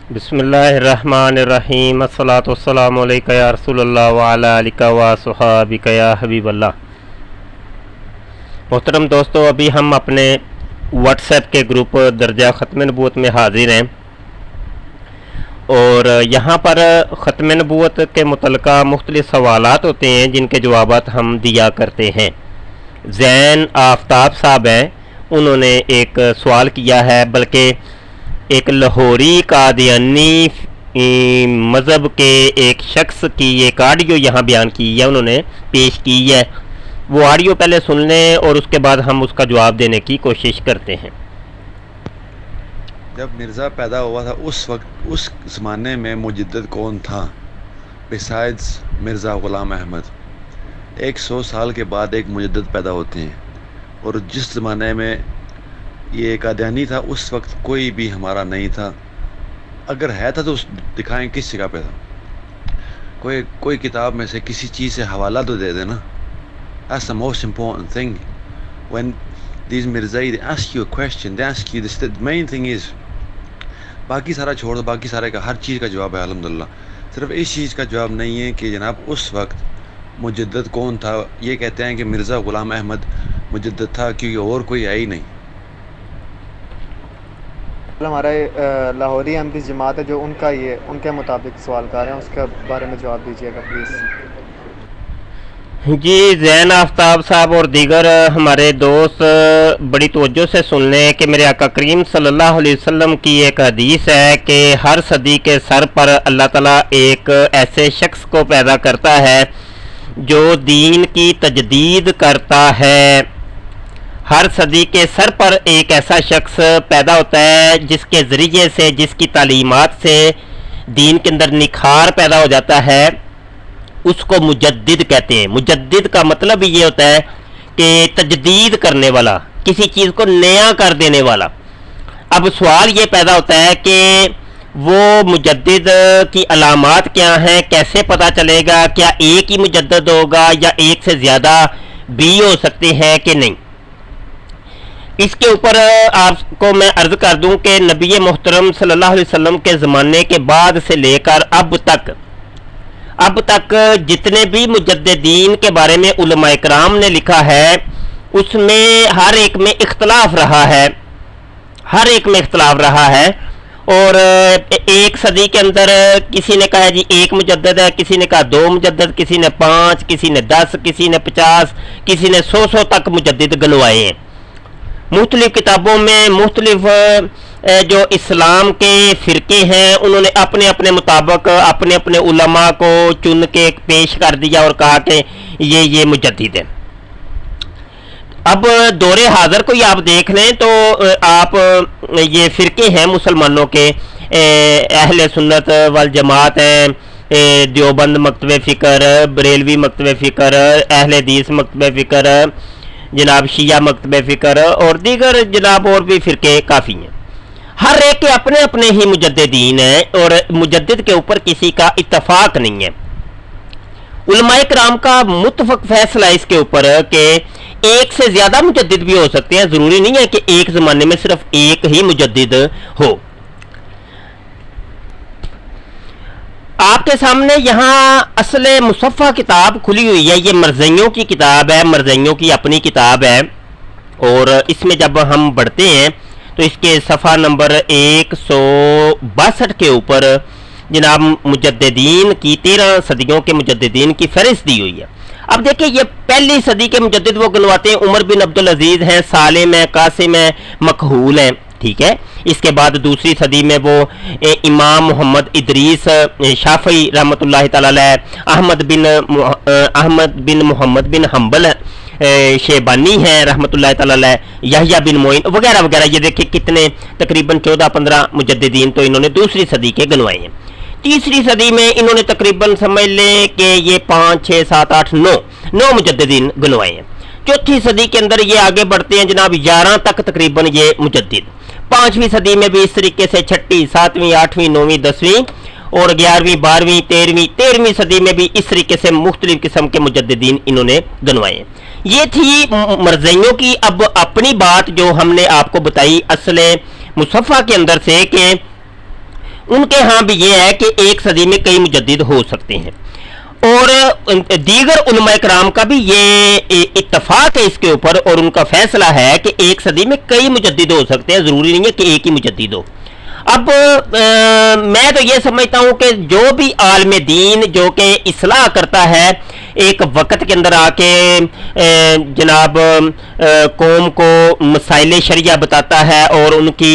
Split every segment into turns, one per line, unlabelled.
बिस्मिल्लाहिर्रहमानिर्रहीम अस्सलातु वस्सलामु अलैका या रसूलल्लाह व अला आलिका व सुहाबिका या हबीबल्लाह। मोहतरम दोस्तों, अभी हम अपने व्हाट्सएप के ग्रुप दर्जा ख़त्म नबूवत में हाजिर हैं और यहाँ पर ख़त्म नबूवत के मुतल्लिक़ा मुख्तलिफ़ सवालात होते हैं जिनके जवाबात हम दिया करते हैं। ज़ैन आफ्ताब साहब हैं, उन्होंने एक सवाल किया है, बल्कि एक लाहौरी कादियानी मज़हब के एक शख्स की एक ऑडियो यहाँ बयान की है, उन्होंने पेश की है। वो ऑडियो पहले सुन लें और उसके बाद हम उसका जवाब देने की कोशिश करते हैं।
जब मिर्ज़ा पैदा हुआ था उस वक्त उस ज़माने में मुजद्दिद कौन था बिसाइड्स मिर्ज़ा ग़ुलाम अहमद? 100 साल के बाद एक मुजद्दिद पैदा होते हैं और जिस ज़माने में ये कादियानी था उस वक्त कोई भी हमारा नहीं था। अगर है था तो दिखाएं किस जगह पे था। कोई किताब में से किसी चीज़ से हवाला तो दे देना। That's the most important thing. When these Mirzai, they ask you a question, they ask you this, the main thing is, बाकी सारा छोड़ दो, बाकी सारे का हर चीज़ का जवाब है अल्हम्दुलिल्लाह। सिर्फ इस चीज़ का जवाब नहीं है कि जनाब उस वक्त मुजद्दिद कौन था। ये कहते हैं कि मिर्ज़ा ग़ुलाम अहमद मुजद्दिद था क्योंकि और कोई है ही नहीं।
हमारे लाहौरी अहमदी जमात है जो उनके मुताबिक सवाल कर रहे हैं, उसके बारे में जवाब दीजिएगा प्लीज़।
जी, ज़ैन आफ्ताब साहब और दीगर हमारे दोस्त बड़ी तवज्जो से सुन लें कि मेरे आका करीम सल्लल्लाहु अलैहि वसल्लम की एक हदीस है कि हर सदी के सर पर अल्लाह ताला एक ऐसे शख्स को पैदा करता है जो दीन की तजदीद करता है। हर सदी के सर पर एक ऐसा शख्स पैदा होता है जिसके ज़रिए से, जिसकी तालीमात से दीन के अंदर निखार पैदा हो जाता है, उसको मुजद्दिद कहते हैं। मुजद्दिद का मतलब ये होता है कि तजदीद करने वाला, किसी चीज़ को नया कर देने वाला। अब सवाल ये पैदा होता है कि वो मुजद्दिद की अलामात क्या हैं, कैसे पता चलेगा? क्या एक ही मुजद्दिद होगा या एक से ज़्यादा भी हो सकते हैं कि नहीं? इसके ऊपर आपको मैं अर्ज़ कर दूं कि नबी मोहतरम सल्लल्लाहु अलैहि वसल्लम के ज़माने के बाद से लेकर अब तक जितने भी मुजद्दिदीन के बारे में उलमा इकराम ने लिखा है उसमें हर एक में इख्तलाफ रहा है। और एक सदी के अंदर किसी ने कहा जी एक मुजद्दिद है, किसी ने कहा 2 मुजद्दिद, किसी ने 5, किसी ने 10, किसी ने 50, किसी ने 100 तक मुजद्दिद गिनवाए हैं। मुख्तलिफ किताबों में मुख्तलिफ जो इस्लाम के फ़िरके हैं उन्होंने अपने अपने मुताबिक अपने अपने उलमा को चुन के पेश कर दिया और कहा कि ये मुजद्दिद है। अब दौरे हाज़र को आप देख लें तो आप ये फ़िरके हैं मुसलमानों के, अहले सुन्नत वल जमात हैं, देवबंद मकतबे फ़िक्र, बरेलवी मकतबे फ़िक्र, अहले हदीस मकतबे फ़िक्र, जनाब शिया मकतबे फ़िक्र और दीगर जनाब और भी फ़िरके काफ़ी हैं। हर एक के अपने अपने ही मुजद्दिदीन हैं और मुजद्दिद के ऊपर किसी का इत्तफाक नहीं है। उलमाए किराम का मुत्तफक फैसला है इसके ऊपर कि एक से ज़्यादा मुजद्दिद भी हो सकते हैं, ज़रूरी नहीं है कि एक ज़माने में सिर्फ एक ही मुजद्दिद हो। आपके सामने यहाँ असले मुसफ़ा किताब खुली हुई है। ये मरज़इयों की किताब है, मरज़इयों की अपनी किताब है और इसमें जब हम बढ़ते हैं तो इसके सफ़ा नंबर 162 के ऊपर जनाब मुजद्दिदीन की 13 सदियों के मुजद्दिदीन की फहरिस्त दी हुई है। अब देखिए ये पहली सदी के मुजद्दिद वो गिनवाते हैं, उमर बिन अब्दुल अजीज़ हैं, सालिम है, कासिम है, मकहूल हैं, ठीक है। इसके बाद दूसरी सदी में वो इमाम मोहम्मद इदरीस शाफ़ी रहमतुल्लाहि तआला अलैह, अहमद बिन मोहम्मद बिन हम्बल शेबानी हैं रहमतुल्लाहि तआला अलैह, यहया बिन मोइन वगैरह वगैरह। ये देखिए कितने तकरीबन 14-15 मुजद्दिदीन तो इन्होंने दूसरी सदी के गिनवाए हैं। तीसरी सदी में इन्होंने तकरीबन समझ लें कि ये 5, 6, 7, 8, 9 मुजद्दिदीन गिनवाए हैं। चौथी सदी के अंदर ये आगे बढ़ते हैं जनाब 11 तक तकरीबन ये मुजद्दिद। 5वीं सदी में भी इस तरीके से 6वीं, 7वीं, 8वीं, 9वीं, 10वीं और 11वीं, 12वीं, 13वीं सदी में भी इस तरीके से मुख्तलिफ किस्म के मुजद्दिदीन इन्होंने गिनवाए हैं। ये थी मरज़इयों की। अब अपनी बात जो हमने आपको बताई असले मुसफ़ा के अंदर से कि उनके यहाँ भी ये है कि एक सदी में कई मुजद्दिद हो सकते हैं, और दीगर उलमा कराम का भी ये इत्तफाक है इसके ऊपर, और उनका फैसला है कि एक सदी में कई मुजद्दिद हो सकते हैं, ज़रूरी नहीं है कि एक ही मुजद्दिद हो। अब मैं तो ये समझता हूँ कि जो भी आलम दीन जो कि इस्लाह करता है, एक वक़्त के अंदर आके जनाब कौम को मसाइल शरिया बताता है और उनकी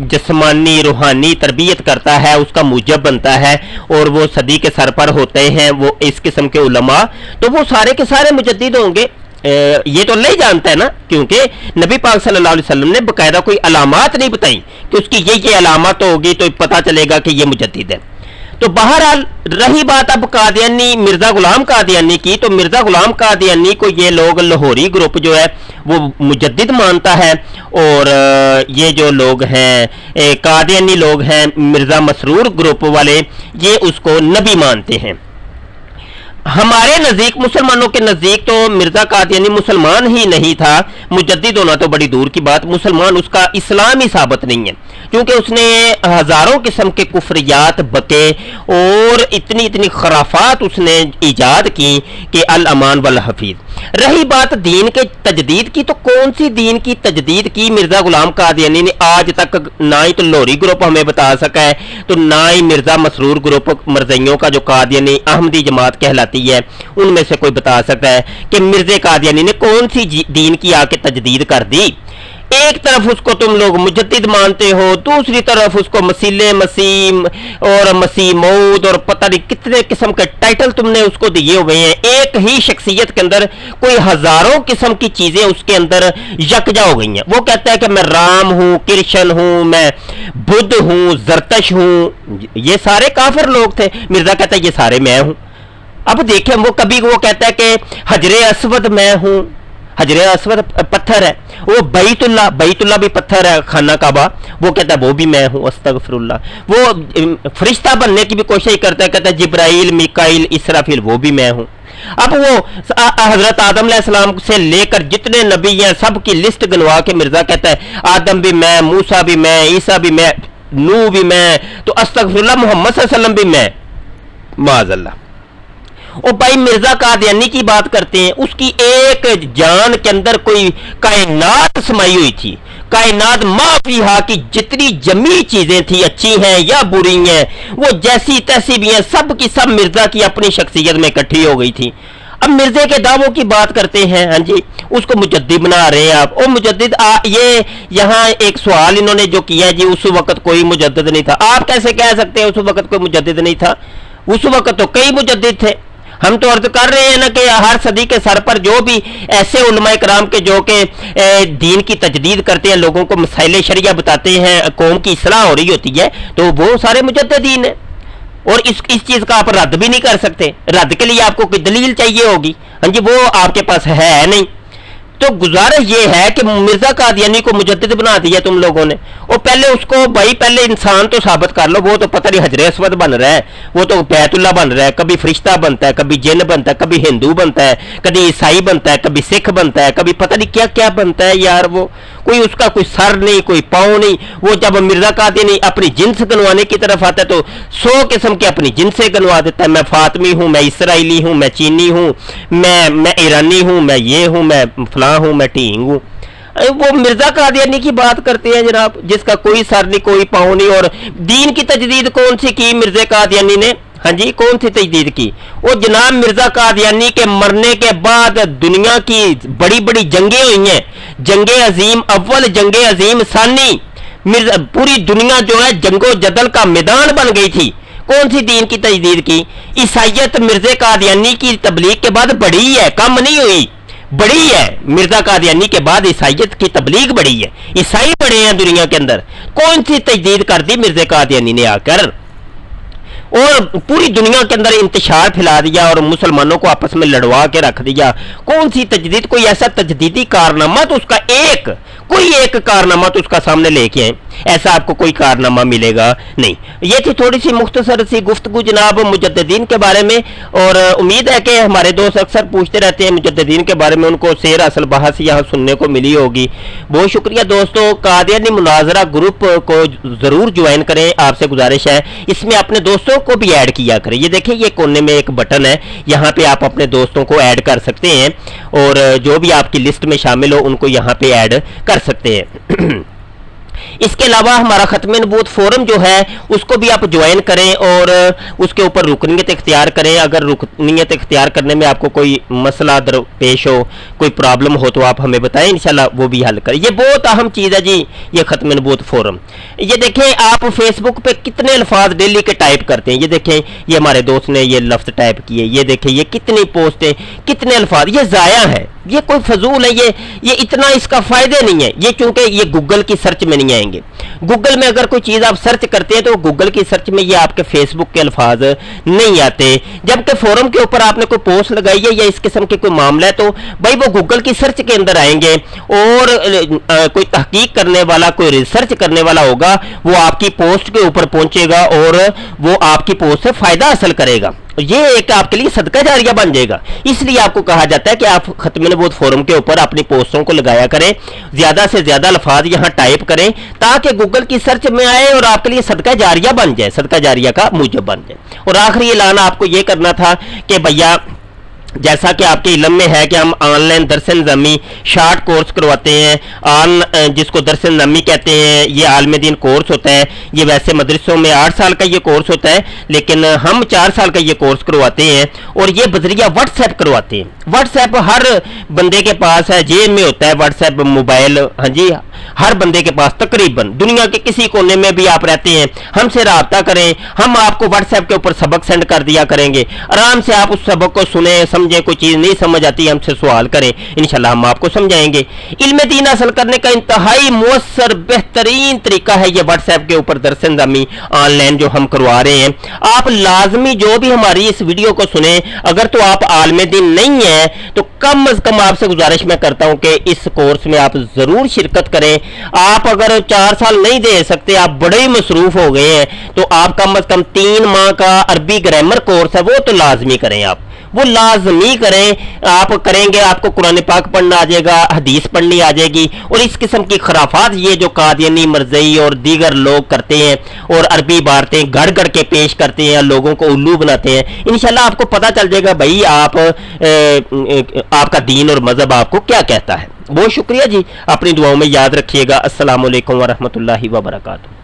जिस्मानी रूहानी तरबियत करता है, उसका मूजब बनता है, और वो सदी के सर पर होते हैं वो इस किस्म के उलमा, तो वो सारे के सारे मुजद्दिद होंगे। ये तो नहीं जानता है ना, क्योंकि नबी पाक सल्लल्लाहु अलैहि वसल्लम ने बकायदा कोई अलामात नहीं बताई कि उसकी ये अलामत होगी तो पता चलेगा कि ये मुजद्दिद है। तो बहरहाल रही बात अब कादियानी मिर्ज़ा गुलाम कादियानी की, तो मिर्ज़ा गुलाम कादियानी को ये लोग लाहौरी ग्रुप जो है वो मुजद्दिद मानता है, और ये जो लोग हैं कादियानी लोग हैं मिर्ज़ा मसरूर ग्रुप वाले, ये उसको नबी मानते हैं। हमारे नज़दीक मुसलमानों के नज़दीक तो मिर्ज़ा कादियानी मुसलमान ही नहीं था, मुजद्दिद होना तो बड़ी दूर की बात, मुसलमान उसका इस्लाम ही साबित नहीं है, क्योंकि उसने हज़ारों किस्म के कुफ्रियात बके और इतनी इतनी खराफात उसने ईजाद की कि अल अमान वल हफीज़। रही बात दीन के तजदीद की, तो कौन सी दीन की तजदीद की मिर्ज़ा गुलाम कादियानी ने आज तक? ना ही तो लाहौरी ग्रुप हमें बता सका है, तो ना ही मिर्ज़ा मसरूर ग्रुप मरज़इयों का जो कादियानी अहमदी जमात कहलाती है उनमें से कोई बता सकता है कि मिर्ज़ा कादियानी ने कौन सी दीन की आके तजदीद कर दी। एक तरफ उसको तुम लोग मुजद्दिद मानते हो, दूसरी तरफ उसको मसीले मसीम और मसीह मौद और पता नहीं कितने किस्म के टाइटल तुमने उसको दिए हुए हैं। एक ही शख्सियत के अंदर कोई हजारों किस्म की चीजें उसके अंदर यकजा हो गई हैं। वो कहता है कि मैं राम हूँ, कृष्ण हूँ, मैं बुद्ध हूँ, जरतश हूँ, ये सारे काफिर लोग थे। मिर्जा कहता है ये सारे मैं हूँ। अब देखें, वो कभी वो कहता है कि हजरे अस्वद मैं हूँ, हजरे अस्वद पत्थर है, वो बैतुल्ला भी पत्थर है, खाना काबा, वो कहता है वो भी मैं हूँ, अस्तगफिरुल्लाह। वो फरिश्ता बनने की भी कोशिश करता है, कहता है जिब्राइल, मिकाइल, इसराफिल, वो भी मैं हूँ। अब वो हजरत आदम अलैहिस्सलाम से लेकर जितने नबी हैं सब की लिस्ट गिनवा के मिर्जा कहता है आदम भी मैं, मूसा भी मैं, ईसा भी मैं, नूह भी मैं, तो अस्तगफिरुल्लाह मोहम्मद सल्लल्लाहु अलैहि वसल्लम भी मैं, माज़अल्लाह। और भाई मिर्जा कादियानी की बात करते हैं, उसकी एक जान के अंदर कोई कायनात समाई हुई थी, कायनात माफिहा की जितनी जमी चीजें थी, अच्छी हैं या बुरी हैं, वो जैसी तैसी भी हैं, सब की सब मिर्जा की अपनी शख्सियत में इकट्ठी हो गई थी। अब मिर्जे के दावों की बात करते हैं, हाँ जी, उसको मुजद्दिद बना रहे हैं आप। और मुजद्दिद ये यहाँ एक सवाल इन्होंने जो किया जी, उस वक्त कोई मुजद्दिद नहीं था। आप कैसे कह सकते हैं उस वक्त कोई मुजद्दिद नहीं था? उस वक्त तो कई मुजद्दिद थे। हम तो अर्ज कर रहे हैं ना कि हर सदी के सर पर जो भी ऐसे उलमा कराम के जो कि दीन की तजदीद करते हैं, लोगों को मसाइल शरिया बताते हैं, कौम की इस्लाह हो रही होती है, तो वो सारे मुजद्दिदीन हैं। और इस चीज का आप रद्द भी नहीं कर सकते। रद्द के लिए आपको कोई दलील चाहिए होगी, हाँ जी, वो आपके पास है नहीं। तो गुजारिश ये है कि मिर्जा कादियानी को मुजद्दिद बना दिया तुम लोगों ने, और पहले उसको भाई पहले इंसान तो साबित कर लो। वो तो पता नहीं हजरे अस्वद बन रहा है, वो तो बैतुल्ला बन रहा है, कभी फरिश्ता बनता है, कभी जिन बनता है, कभी हिंदू बनता है, कभी ईसाई बनता है, कभी सिख बनता है, कभी पता नहीं क्या क्या बनता है यार। वो कोई उसका कोई सर नहीं, कोई पाँव नहीं। वो जब मिर्जा कादियानी अपनी जिन्स गनवाने की तरफ आता है तो 100 किस्म के अपनी जिनसे गनवा देता है। मैं फातमी हूँ, मैं इसराइली हूँ, मैं चीनी हूँ, मैं ईरानी हूँ, मैं ये हूँ, मैं फलां हूँ, मैं टींग हूँ। वो मिर्जा कादियानी की बात करते हैं जनाब, जिसका कोई सर नहीं, कोई पाँव नहीं। और दीन की तजदीद कौन सी की मिर्जा कादियानी ने? हाँ जी, कौन सी तजदीद की? वो जनाब मिर्जा कादियानी के मरने के बाद दुनिया की बड़ी बड़ी जंगें हुई हैं, जंगे अजीम अव्वल, जंगे अजीम सानी। मिर्जा पूरी दुनिया जो है जंगो जदल का मैदान बन गई थी। कौन सी दीन की तजदीद की? ईसाइयत मिर्जा कादियानी की तबलीग के बाद बढ़ी है, कम नहीं हुई, बड़ी है। मिर्जा कादियानी के बाद ईसाइयत की तबलीग बढ़ी है, ईसाई बढ़े हैं दुनिया के अंदर। कौन सी तजदीद कर दी मिर्जा कादियानी ने आकर, और पूरी दुनिया के अंदर इंतशार फैला दिया और मुसलमानों को आपस में लड़वा के रख दिया। कौन सी तजदीद? कोई ऐसा तजदीदी कारनामा तो उसका कोई एक कारनामा तो उसका सामने लेके आए। ऐसा आपको कोई कारनामा मिलेगा नहीं। ये थी थोड़ी सी मुख्तसर सी गुफ्तगू जनाब मुजद्दिदीन के बारे में, और उम्मीद है कि हमारे दोस्त अक्सर पूछते रहते हैं मुजद्दिदीन के बारे में, उनको शेर असल बहस यहाँ सुनने को मिली होगी। बहुत शुक्रिया दोस्तों। कादियानी मुनाजरा ग्रुप को ज़रूर ज्वाइन करें, आपसे गुजारिश है। इसमें अपने दोस्तों को भी ऐड किया करें। ये देखिए ये कोने में एक बटन है, यहाँ पे आप अपने दोस्तों को ऐड कर सकते हैं और जो भी आपकी लिस्ट में शामिल हो उनको यहाँ पे ऐड कर सकते हैं। इसके अलावा हमारा खत्म नबूवत फोरम जो है उसको भी आप ज्वाइन करें और उसके ऊपर रुकनीयत इख्तियार करें। अगर रुकनीयत इख्तियार करने में आपको कोई मसला दरपेश हो, कोई प्रॉब्लम हो तो आप हमें बताएं, इंशाल्लाह वो भी हल करें। ये बहुत अहम चीज़ है जी ये खत्म नबूवत फोरम। ये देखें आप फेसबुक पे कितने अल्फाज डेली के टाइप करते हैं। ये देखें ये हमारे दोस्त ने ये लफ्ज़ टाइप किए, ये देखें ये कितनी पोस्टें, कितने अल्फाज, ये ज़ाया है, ये कोई फजूल है, ये इतना इसका फायदे नहीं है। ये चूंकि ये गूगल की सर्च में नहीं आएंगे। गूगल में अगर कोई चीज़ आप सर्च करते हैं तो गूगल की सर्च में ये आपके फेसबुक के अल्फाज नहीं आते। जबकि फोरम के ऊपर आपने कोई पोस्ट लगाई है या इस किस्म के कोई मामला है तो भाई वो गूगल की सर्च के अंदर आएंगे और कोई तहकीक करने वाला, कोई रिसर्च करने वाला होगा, वो आपकी पोस्ट के ऊपर पहुंचेगा और वो आपकी पोस्ट से फायदा हासिल करेगा। ये एक आपके लिए सदका जारिया बन जाएगा। इसलिए आपको कहा जाता है कि आप खत्म नबूवत फोरम के ऊपर अपनी पोस्टों को लगाया करें, ज्यादा से ज्यादा अल्फाज यहाँ टाइप करें ताकि गूगल की सर्च में आए और आपके लिए सदका जारिया बन जाए, सदका जारिया का मूजब बन जाए। और आखिरी ऐलान आपको ये करना था कि भैया जैसा कि आपके इल्म में है कि हम ऑनलाइन दरसन ज़मी शार्ट कोर्स करवाते हैं, जिसको दरसन ज़मी कहते हैं। ये आलम दीन कोर्स होता है। ये वैसे मदरसों में 8 साल का ये कोर्स होता है, लेकिन हम 4 साल का ये कोर्स करवाते हैं और ये बजरिया व्हाट्सएप करवाते हैं। व्हाट्सएप हर बंदे के पास है, जेब में होता है व्हाट्सएप मोबाइल। हाँ जी, हर बंदे के पास तकरीबन दुनिया के किसी कोने में भी आप रहते हैं, हमसे राब्ता करें, हम आपको व्हाट्सएप के ऊपर सबक सेंड कर दिया करेंगे। आराम से आप उस सबक को सुने समझे, कोई चीज़ नहीं समझ आती हमसे सवाल करें, इंशाल्लाह हम आपको समझाएंगे। इल्म दीन हासिल करने का इंतहाई मुअस्सर बेहतरीन तरीका है ये व्हाट्सएप के ऊपर दरस निज़ामी ऑनलाइन जो हम करवा रहे हैं। आप लाजमी जो भी हमारी इस वीडियो को सुने, अगर तो आप आलिम दीन नहीं है तो कम अज कम आपसे गुजारिश मैं करता हूं कि इस कोर्स में आप जरूर शिरकत करें। आप अगर 4 साल नहीं दे सकते, आप बड़े ही मसरूफ हो गए हैं, तो आप कम अज कम 3 माह का अरबी ग्रामर कोर्स है वो तो लाजमी करें, आप वो लाजमी करें। आप करेंगे आपको कुरान पाक पढ़ना आ जाएगा, हदीस पढ़नी आ जाएगी, और इस किस्म की खराफात ये जो कादियानी मरज़ई और दीगर लोग करते हैं और अरबी इबारतें गढ़ गढ़ के पेश करते हैं, लोगों को उल्लू बनाते हैं, इंशाल्लाह आपको पता चल जाएगा भाई आपका दीन और मजहब आपको क्या कहता है। बहुत शुक्रिया जी, अपनी दुआओं में याद रखिएगा। अस्सलामु अलैकुम व रहमतुल्लाहि व बरकातुहू।